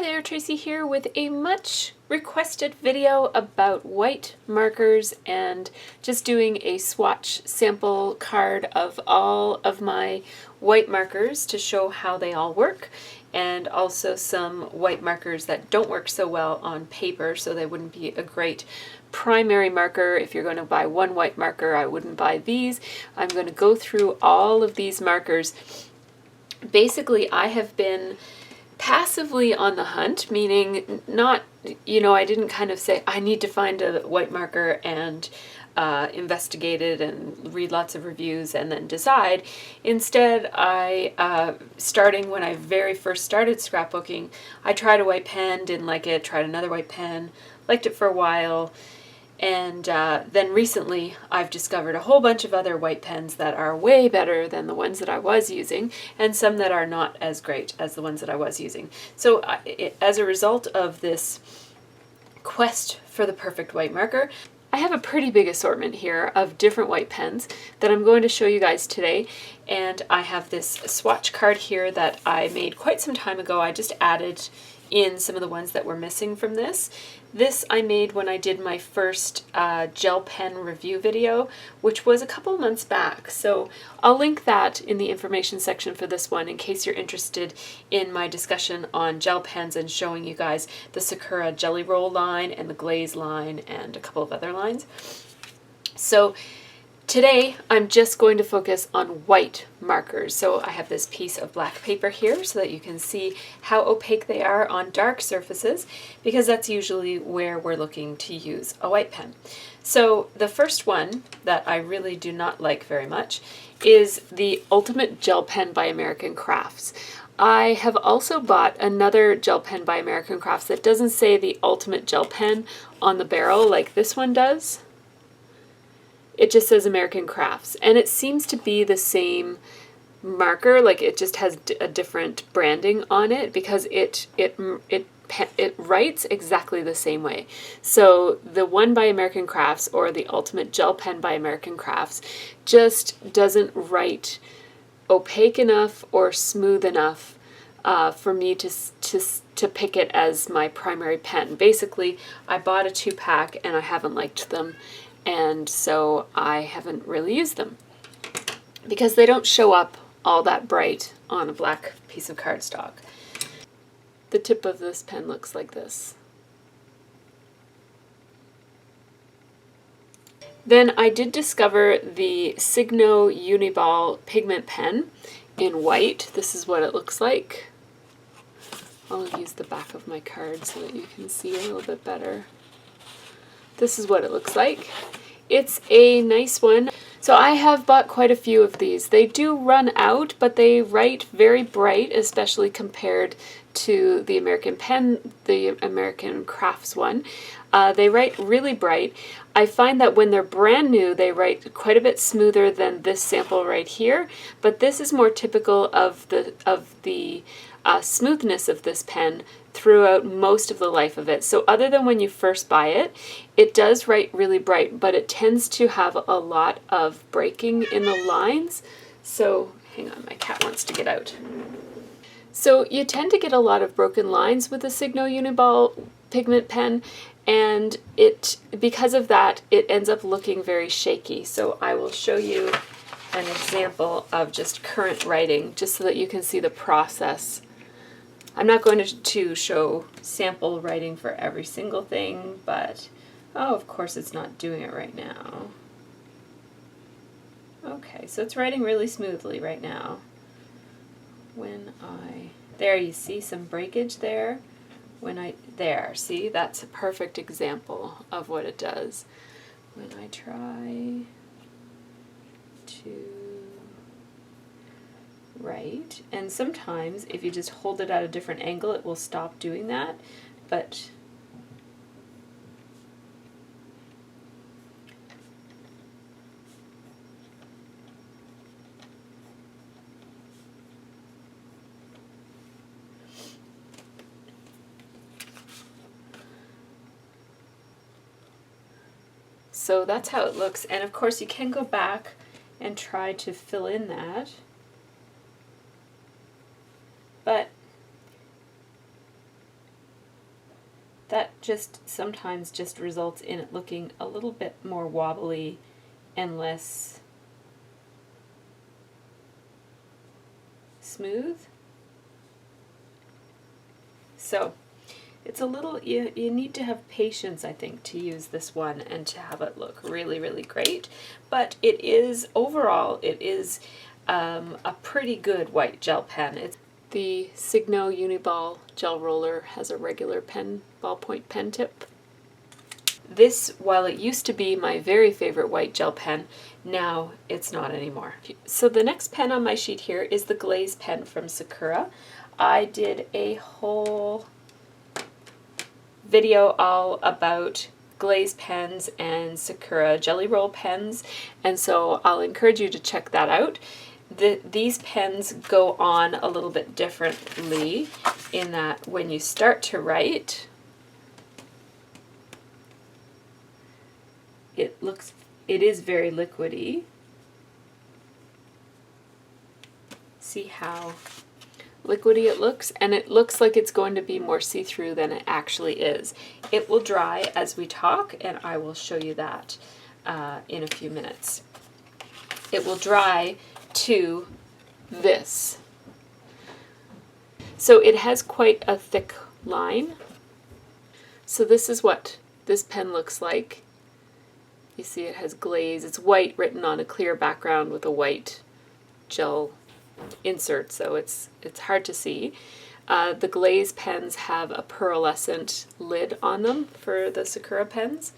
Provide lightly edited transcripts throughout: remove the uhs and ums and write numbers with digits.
Hi there, Tracy here with a much requested video about white markers and just doing a swatch sample card of all of my white markers to show how they all work, and also some white markers that don't work so well on paper, so they wouldn't be a great primary marker. If you're going to buy one white marker, I wouldn't buy these. I'm going to go through all of these markers. Basically, I have been passively on the hunt, meaning not, I didn't kind of say, I need to find a white marker and investigate it and read lots of reviews and then decide. Instead, starting when I very first started scrapbooking, I tried a white pen, didn't like it, tried another white pen, liked it for a while, and then recently I've discovered a whole bunch of other white pens that are way better than the ones that I was using, and some that are not as great as the ones that I was using. So as a result of this quest for the perfect white marker, I have a pretty big assortment here of different white pens that I'm going to show you guys today. And I have this swatch card here that I made quite some time ago. I just added in some of the ones that were missing from this. This I made when I did my first gel pen review video, which was a couple months back. So I'll link that in the information section for this one in case you're interested in my discussion on gel pens and showing you guys the Sakura Jelly Roll line and the Glaze line and a couple of other lines. So today, I'm just going to focus on white markers. So I have this piece of black paper here so that you can see how opaque they are on dark surfaces, because that's usually where we're looking to use a white pen. So the first one that I really do not like very much is the Ultimate Gel Pen by American Crafts. I have also bought another gel pen by American Crafts that doesn't say the Ultimate Gel Pen on the barrel like this one does. It just says American Crafts, and it seems to be the same marker, like it just has a different branding on it, because it writes exactly the same way. So the one by American Crafts, or the Ultimate Gel Pen by American Crafts, just doesn't write opaque enough or smooth enough for me to pick it as my primary pen. Basically, I bought a 2-pack and I haven't liked them, and so I haven't really used them because they don't show up all that bright on a black piece of cardstock. The tip of this pen looks like this. Then I did discover the Signo Uniball pigment pen in white. This is what it looks like. I'll use the back of my card so that you can see a little bit better. This is what it looks like. It's a nice one. So I have bought quite a few of these. They do run out, but they write very bright, especially compared to the American pen, the American Crafts one. They write really bright. I find that when they're brand new, they write quite a bit smoother than this sample right here, but this is more typical of the smoothness of this pen throughout most of the life of it. So other than when you first buy it, it does write really bright, but it tends to have a lot of breaking in the lines. So hang on, my cat wants to get out. So you tend to get a lot of broken lines with the Signo Uniball pigment pen, and because of that, it ends up looking very shaky. So I will show you an example of just current writing, just so that you can see the process. I'm not going to show sample writing for every single thing, but, oh, of course it's not doing it right now. Okay, so it's writing really smoothly right now. There you see some breakage there. There, see, that's a perfect example of what it does. When I try to write, and sometimes if you just hold it at a different angle, it will stop doing that, but so that's how it looks. And of course you can go back and try to fill in that, but that just sometimes just results in it looking a little bit more wobbly and less smooth. So it's a little, you need to have patience, I think, to use this one and to have it look really, really great. But it is, overall, it is a pretty good white gel pen. The Signo Uniball gel roller has a regular pen, ballpoint pen tip. This, while it used to be my very favorite white gel pen, now it's not anymore. So the next pen on my sheet here is the Glaze pen from Sakura. I did a whole video all about glaze pens and Sakura Jelly Roll pens, and so I'll encourage you to check that out. These pens go on a little bit differently in that when you start to write, it is very liquidy. See how liquidy it looks, and it looks like it's going to be more see-through than it actually is. It will dry as we talk, and I will show you that in a few minutes. It will dry to this. So it has quite a thick line. So this is what this pen looks like. You see it has glaze. It's white written on a clear background with a white gel insert, so it's hard to see. The glaze pens have a pearlescent lid on them for the Sakura pens.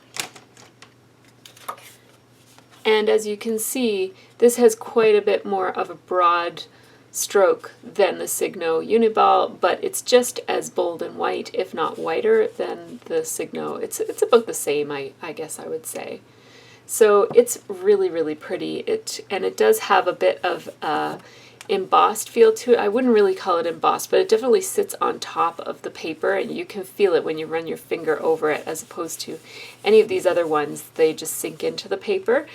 And as you can see, this has quite a bit more of a broad stroke than the Signo Uniball, but it's just as bold and white, if not whiter, than the Signo. It's about the same, I guess I would say. So it's really, really pretty. And it does have a bit of embossed feel to it. I wouldn't really call it embossed, but it definitely sits on top of the paper, and you can feel it when you run your finger over it, as opposed to any of these other ones. They just sink into the paper.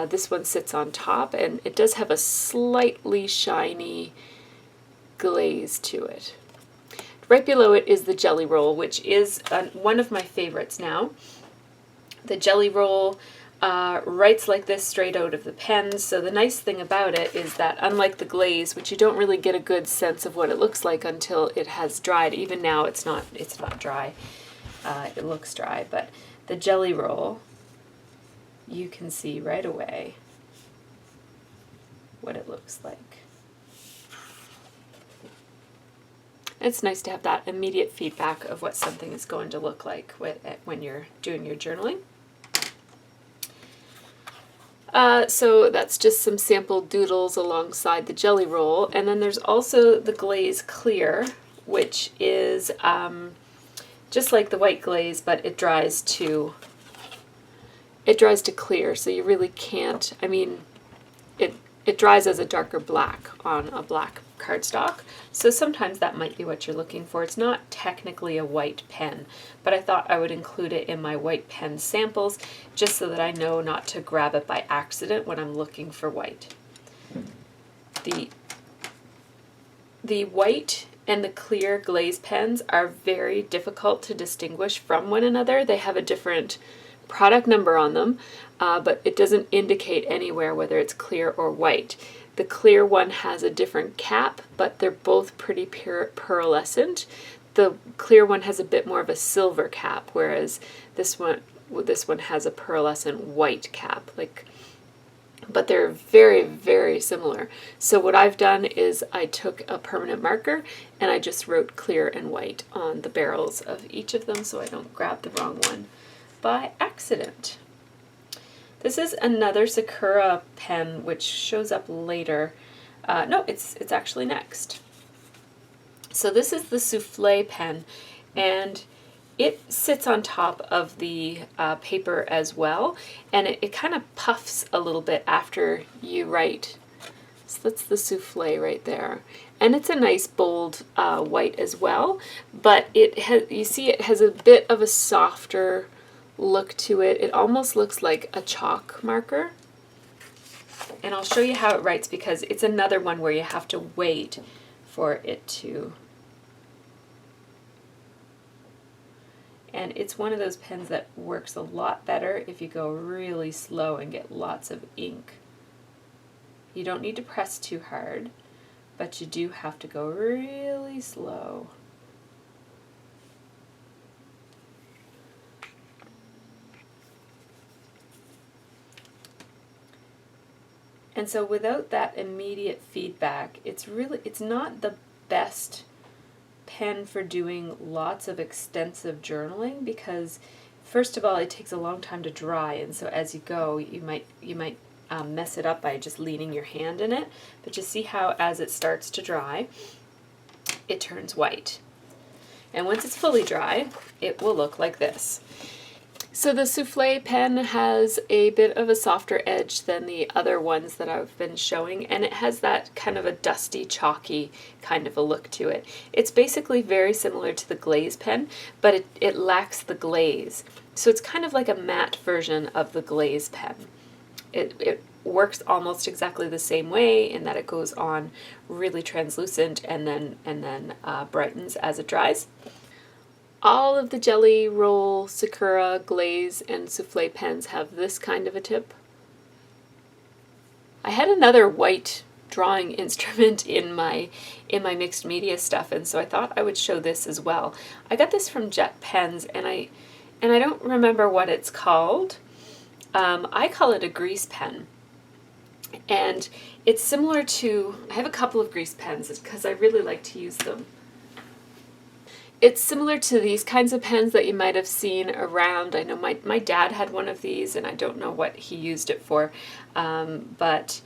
This one sits on top, and it does have a slightly shiny glaze to it. Right below it is the Jelly Roll, which is one of my favorites now. The Jelly Roll writes like this straight out of the pen. So the nice thing about it is that, unlike the glaze, which you don't really get a good sense of what it looks like until it has dried. Even now it's not dry. It looks dry, but the Jelly Roll, you can see right away what it looks like. It's nice to have that immediate feedback of what something is going to look like when you're doing your journaling. So that's just some sample doodles alongside the Jelly Roll. And then there's also the Glaze Clear, which is just like the white glaze, but it dries to clear, so you really can't, I mean, it dries as a darker black on a black cardstock, so sometimes that might be what you're looking for. It's not technically a white pen, but I thought I would include it in my white pen samples just so that I know not to grab it by accident when I'm looking for white. The white and the clear glaze pens are very difficult to distinguish from one another. They have a different product number on them, but it doesn't indicate anywhere whether it's clear or white. The clear one has a different cap, but they're both pretty pearlescent. The clear one has a bit more of a silver cap, whereas this one has a pearlescent white cap. But they're very, very similar. So what I've done is I took a permanent marker and I just wrote clear and white on the barrels of each of them so I don't grab the wrong one by accident. This is another Sakura pen which shows up later. No, it's actually next. So this is the Souffle pen, and it sits on top of the paper as well, and it kind of puffs a little bit after you write. So that's the Souffle right there. And it's a nice bold white as well, but you see it has a bit of a softer look to it. It almost looks like a chalk marker. And I'll show you how it writes, because it's another one where you have to wait for it to And it's one of those pens that works a lot better if you go really slow and get lots of ink. You don't need to press too hard, but you do have to go really slow. And so without that immediate feedback, it's not the best pen for doing lots of extensive journaling, because first of all, it takes a long time to dry, and so as you go, you might mess it up by just leaning your hand in it. But you see how as it starts to dry, it turns white. And once it's fully dry, it will look like this. So the Soufflé pen has a bit of a softer edge than the other ones that I've been showing, and it has that kind of a dusty, chalky kind of a look to it. It's basically very similar to the glaze pen, but it lacks the glaze. So it's kind of like a matte version of the glaze pen. It works almost exactly the same way in that it goes on really translucent and then brightens as it dries. All of the Jelly Roll, Sakura, Glaze, and Soufflé pens have this kind of a tip. I had another white drawing instrument in my mixed media stuff, and so I thought I would show this as well. I got this from Jet Pens, and I don't remember what it's called. I call it a grease pen. And it's similar to, I have a couple of grease pens because I really like to use them. It's similar to these kinds of pens that you might have seen around. I know my dad had one of these, and I don't know what he used it for, but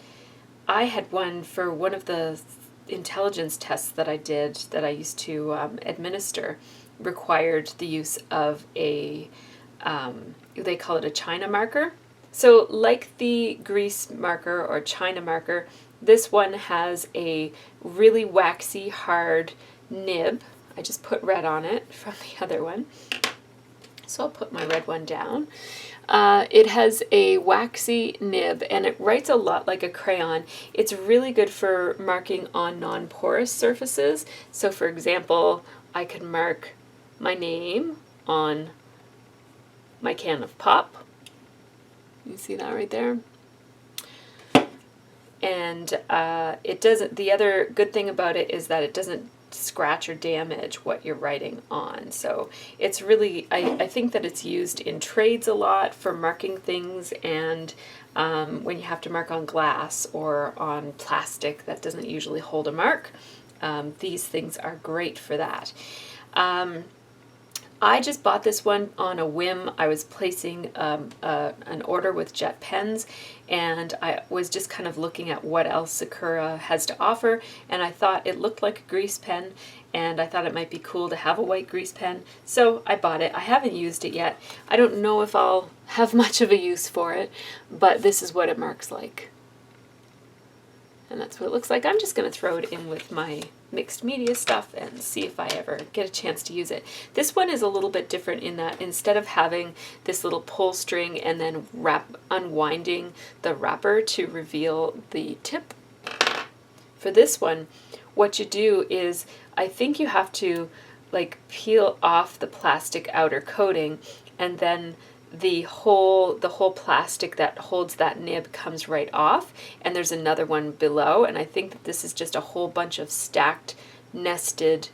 I had one for one of the intelligence tests that I did that I used to administer, required the use of a, they call it a China marker. So like the grease marker or China marker, this one has a really waxy, hard nib. I just put red on it from the other one. So I'll put my red one down. It has a waxy nib, and it writes a lot like a crayon. It's really good for marking on non-porous surfaces. So for example, I could mark my name on my can of pop. You see that right there? And it doesn't, the other good thing about it is that it doesn't scratch or damage what you're writing on. So it's really, I think that it's used in trades a lot for marking things, and when you have to mark on glass or on plastic that doesn't usually hold a mark, these things are great for that. I just bought this one on a whim. I was placing an order with Jet Pens, and I was just kind of looking at what else Sakura has to offer, and I thought it looked like a grease pen, and I thought it might be cool to have a white grease pen, so I bought it. I haven't used it yet. I don't know if I'll have much of a use for it, but this is what it marks like. And that's what it looks like. I'm just going to throw it in with my mixed media stuff and see if I ever get a chance to use it. This one is a little bit different in that instead of having this little pull string and then unwinding the wrapper to reveal the tip, for this one, what you do is, I think you have to like peel off the plastic outer coating, and then the whole plastic that holds that nib comes right off, and there's another one below, and I think that this is just a whole bunch of stacked, nested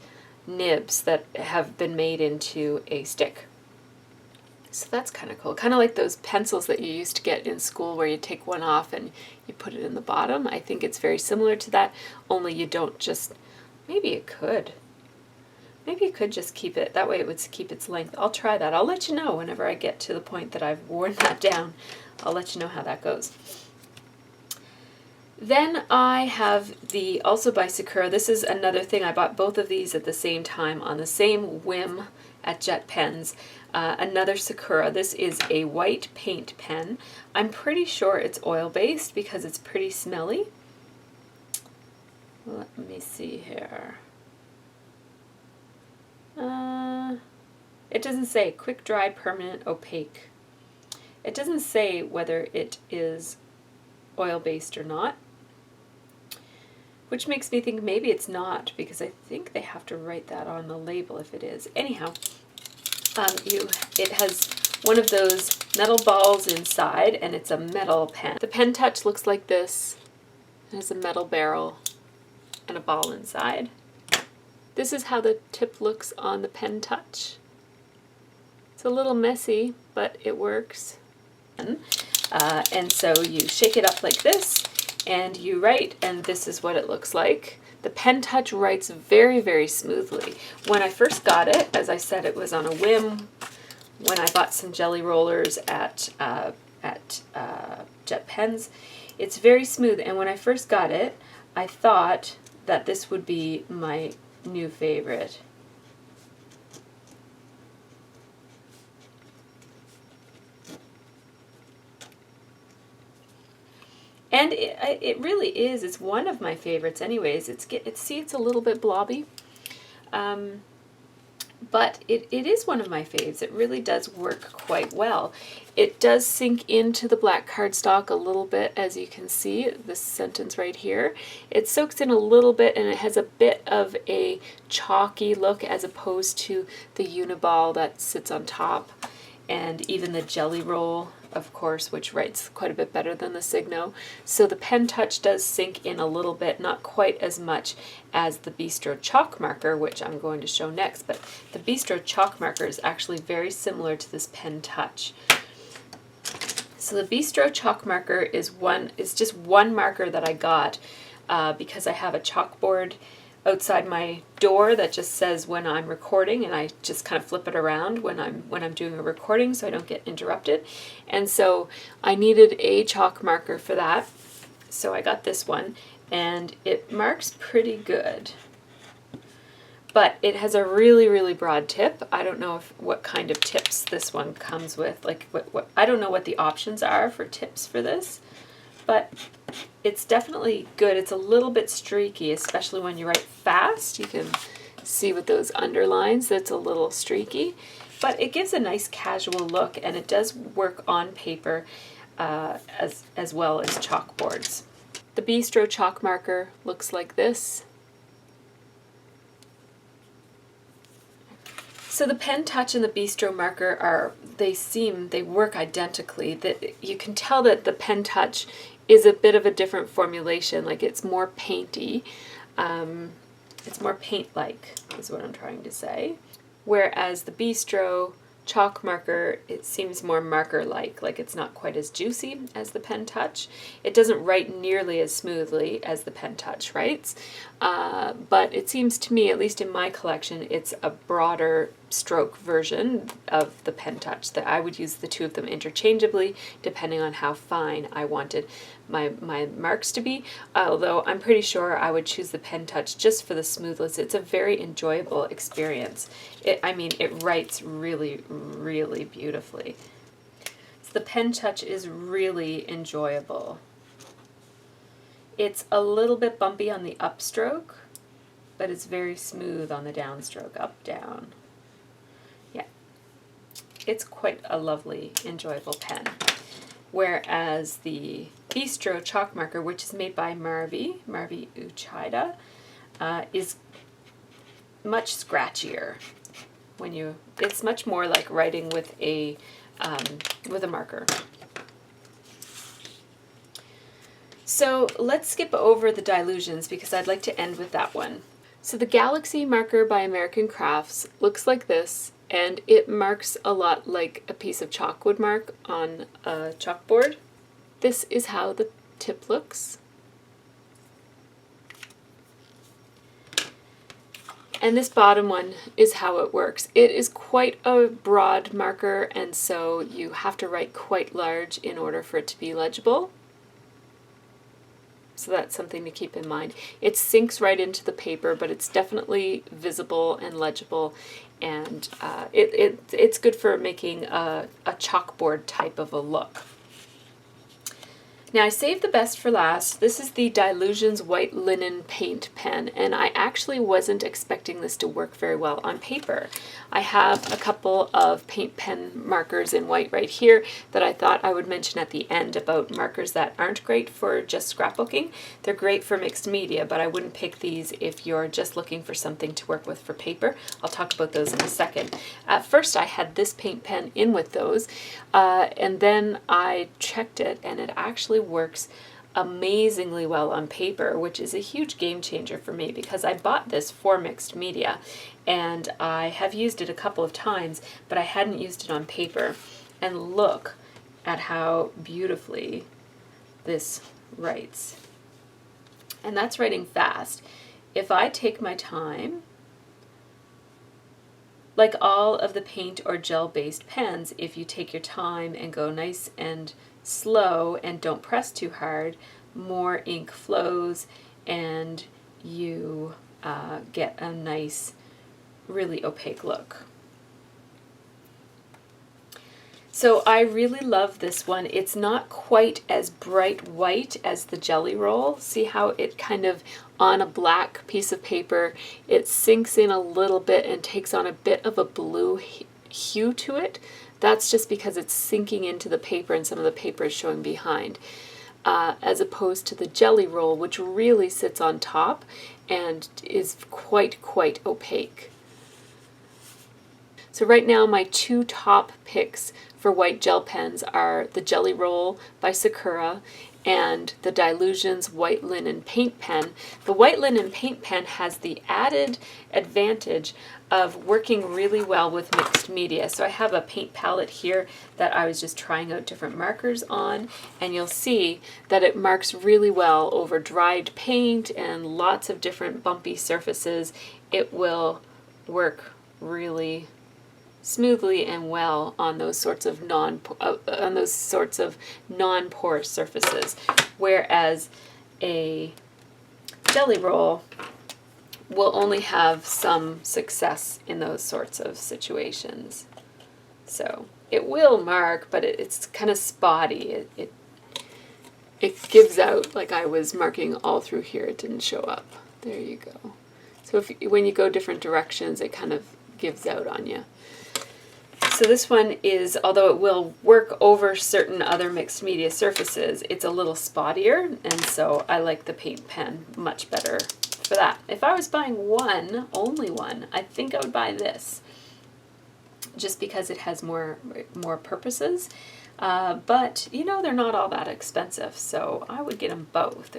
nibs that have been made into a stick. So that's kind of cool. Kind of like those pencils that you used to get in school where you take one off and you put it in the bottom. I think it's very similar to that, only you don't just, maybe it could. Maybe you could just keep it, that way it would keep its length. I'll try that. I'll let you know whenever I get to the point that I've worn that down. I'll let you know how that goes. Then I have the, also by Sakura, this is another thing, I bought both of these at the same time on the same whim at Jet Pens. Another Sakura, this is a white paint pen. I'm pretty sure it's oil-based because it's pretty smelly. Let me see here. It doesn't say quick dry, permanent, opaque. It doesn't say whether it is oil-based or not, which makes me think maybe it's not, because I think they have to write that on the label if it is. Anyhow, It has one of those metal balls inside, and it's a metal pen. The pen touch looks like this. It has a metal barrel and a ball inside. This is how the tip looks on the pen touch. It's a little messy, but it works. And so you shake it up like this, and you write, and this is what it looks like. The pen touch writes very, very smoothly. When I first got it, as I said, it was on a whim when I bought some jelly rollers at Jet Pens. It's very smooth, and when I first got it, I thought that this would be my new favorite. And it really is. It's one of my favorites anyways. See, it's a little bit blobby. But it is one of my faves. It really does work quite well. It does sink into the black cardstock a little bit, as you can see, this sentence right here. It soaks in a little bit, and it has a bit of a chalky look as opposed to the Uniball that sits on top, and even the Jelly Roll, of course, which writes quite a bit better than the Signo. So the pen touch does sink in a little bit, not quite as much as the Bistro chalk marker, which I'm going to show next, but the Bistro chalk marker is actually very similar to this pen touch. So the Bistro chalk marker is just one marker that I got because I have a chalkboard outside my door that just says when I'm recording, and I just kind of flip it around when I'm doing a recording so I don't get interrupted. And so I needed a chalk marker for that, so I got this one, and it marks pretty good. But it has a really, really broad tip. I don't know what kind of tips this one comes with. Like what I don't know what the options are for tips for this, but it's definitely good. It's a little bit streaky, especially when you write fast. You can see with those underlines that's a little streaky, but it gives a nice casual look, and it does work on paper as well as chalkboards. The Bistro chalk marker looks like this. So the pen touch and the Bistro marker they work identically. That you can tell that the pen touch is a bit of a different formulation, like it's more painty. It's more paint-like is what I'm trying to say. Whereas the Bistro chalk marker, it seems more marker-like it's not quite as juicy as the pen touch. It doesn't write nearly as smoothly as the pen touch writes, but it seems to me, at least in my collection, it's a broader stroke version of the pen touch. That I would use the two of them interchangeably depending on how fine I wanted my marks to be, although I'm pretty sure I would choose the pen touch just for the smoothness. It's a very enjoyable experience. It writes really, really beautifully. So the pen touch is really enjoyable. It's a little bit bumpy on the upstroke, but it's very smooth on the downstroke, up, down. Yeah, it's quite a lovely, enjoyable pen. Whereas the Bistro chalk marker, which is made by Marvi Uchida, is much scratchier. It's much more like writing with a marker. So let's skip over the dilutions because I'd like to end with that one. So the Galaxy marker by American Crafts looks like this, and it marks a lot like a piece of chalk would mark on a chalkboard. This is how the tip looks. And this bottom one is how it works. It is quite a broad marker, and so you have to write quite large in order for it to be legible. So that's something to keep in mind. It sinks right into the paper, but it's definitely visible and legible, and it's good for making a chalkboard type of a look. Now I saved the best for last. This is the Dylusions White Linen Paint Pen, and I actually wasn't expecting this to work very well on paper. I have a couple of paint pen markers in white right here that I thought I would mention at the end about markers that aren't great for just scrapbooking. They're great for mixed media, but I wouldn't pick these if you're just looking for something to work with for paper. I'll talk about those in a second. At first I had this paint pen in with those, and then I checked it and it actually works amazingly well on paper, which is a huge game changer for me because I bought this for mixed media and I have used it a couple of times, but I hadn't used it on paper. And look at how beautifully this writes. And that's writing fast. If I take my time, like all of the paint or gel-based pens, if you take your time and go nice and slow and don't press too hard, more ink flows and you get a nice, really opaque look. So I really love this one. It's not quite as bright white as the Jelly Roll. See how it kind of, on a black piece of paper, it sinks in a little bit and takes on a bit of a blue hue to it. That's just because it's sinking into the paper and some of the paper is showing behind. As opposed to the Jelly Roll, which really sits on top and is quite opaque. So right now my two top picks for white gel pens are the Jelly Roll by Sakura and the Dylusions White Linen Paint Pen. The White Linen Paint Pen has the added advantage of working really well with mixed media. So I have a paint palette here that I was just trying out different markers on, and you'll see that it marks really well over dried paint and lots of different bumpy surfaces. It will work really smoothly and well on those sorts of non-porous surfaces, whereas a Jelly Roll will only have some success in those sorts of situations. So it will mark, but it's kind of spotty. It gives out, like I was marking all through here, it didn't show up. There you go. So when you go different directions, it kind of gives out on you. So this one is, although it will work over certain other mixed media surfaces, it's a little spottier, and so I like the paint pen much better for that. If I was buying one, only one, I think I would buy this, just because it has more purposes. But you know, they're not all that expensive, so I would get them both.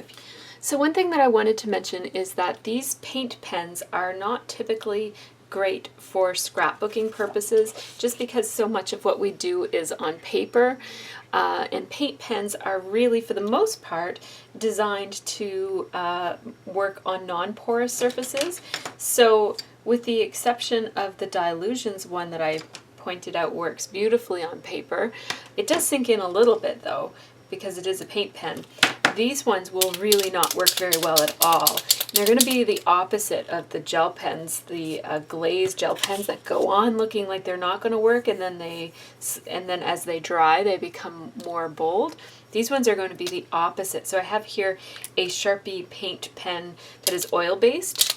So one thing that I wanted to mention is that these paint pens are not typically great for scrapbooking purposes, just because so much of what we do is on paper, and paint pens are really, for the most part, designed to work on non-porous surfaces. So with the exception of the Dylusions one that I pointed out works beautifully on paper, it does sink in a little bit though, because it is a paint pen. These ones will really not work very well at all. They're going to be the opposite of the gel pens, the glazed gel pens that go on looking like they're not going to work, and then as they dry, they become more bold. These ones are going to be the opposite. So I have here a Sharpie paint pen that is oil-based.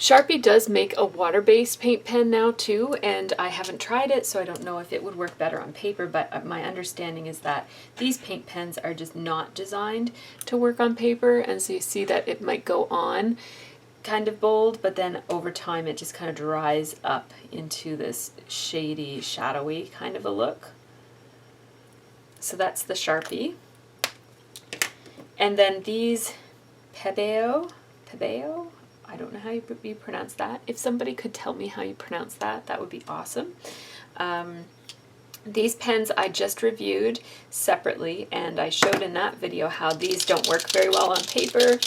Sharpie does make a water-based paint pen now too, and I haven't tried it, so I don't know if it would work better on paper, but my understanding is that these paint pens are just not designed to work on paper, and so you see that it might go on kind of bold, but then over time it just kind of dries up into this shady, shadowy kind of a look. So that's the Sharpie. And then these PO, I don't know how you pronounce that. If somebody could tell me how you pronounce that, that would be awesome. These pens I just reviewed separately, and I showed in that video how these don't work very well on paper.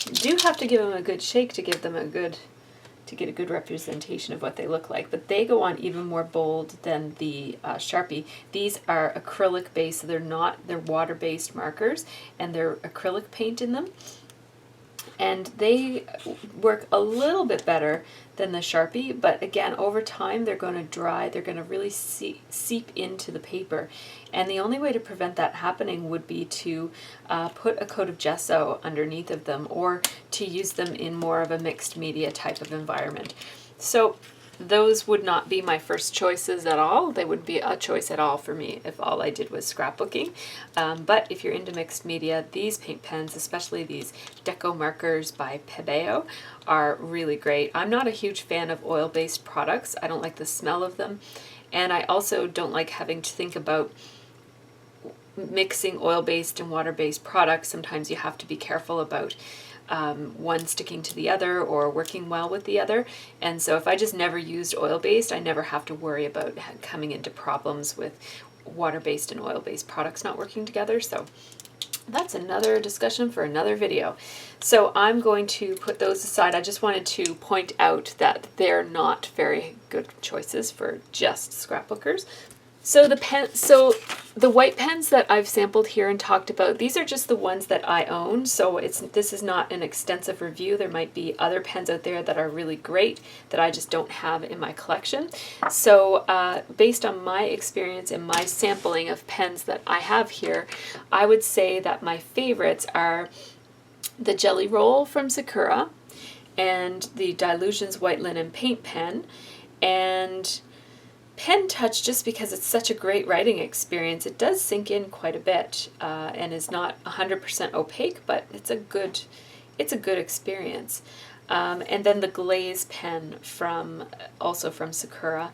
You do have to give them a good shake to give them to get a good representation of what they look like, but they go on even more bold than the Sharpie. These are acrylic based, so they're water-based markers, and they're acrylic paint in them. And they work a little bit better than the Sharpie, but again, over time they're going to dry, they're going to really seep into the paper. And the only way to prevent that happening would be to put a coat of gesso underneath of them, or to use them in more of a mixed media type of environment. So those would not be my first choices at all. They wouldn't be a choice at all for me if all I did was scrapbooking. But if you're into mixed media, these paint pens, especially these Deco markers by PO, are really great. I'm not a huge fan of oil-based products. I don't like the smell of them. And I also don't like having to think about mixing oil-based and water-based products. Sometimes you have to be careful about one sticking to the other or working well with the other. And so if I just never used oil-based, I never have to worry about coming into problems with water-based and oil-based products not working together. So that's another discussion for another video. So I'm going to put those aside. I just wanted to point out that they're not very good choices for just scrapbookers. So the white pens that I've sampled here and talked about, these are just the ones that I own. So this is not an extensive review. There might be other pens out there that are really great that I just don't have in my collection. So based on my experience and my sampling of pens that I have here, I would say that my favorites are the Jelly Roll from Sakura and the Dylusions White Linen Paint Pen, and Pen Touch, just because it's such a great writing experience. It does sink in quite a bit and is not 100% opaque, but it's a good experience. And then the Glaze pen also from Sakura.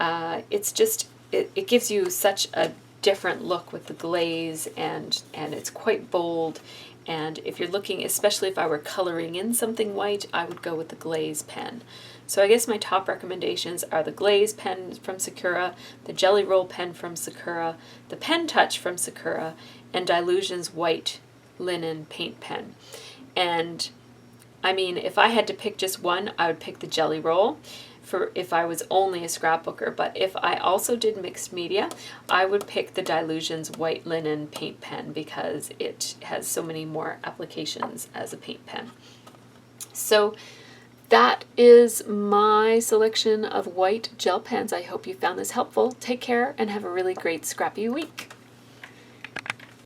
It gives you such a different look with the glaze, and it's quite bold. And if you're looking, especially if I were coloring in something white, I would go with the Glaze pen. So I guess my top recommendations are the Glaze pen from Sakura, the Jelly Roll pen from Sakura, the Pen Touch from Sakura, and Dylusions White Linen Paint Pen. And I mean, if I had to pick just one, I would pick the Jelly Roll for if I was only a scrapbooker. But if I also did mixed media, I would pick the Dylusions White Linen Paint Pen because it has so many more applications as a paint pen. So that is my selection of white gel pens. I hope you found this helpful. Take care and have a really great scrappy week.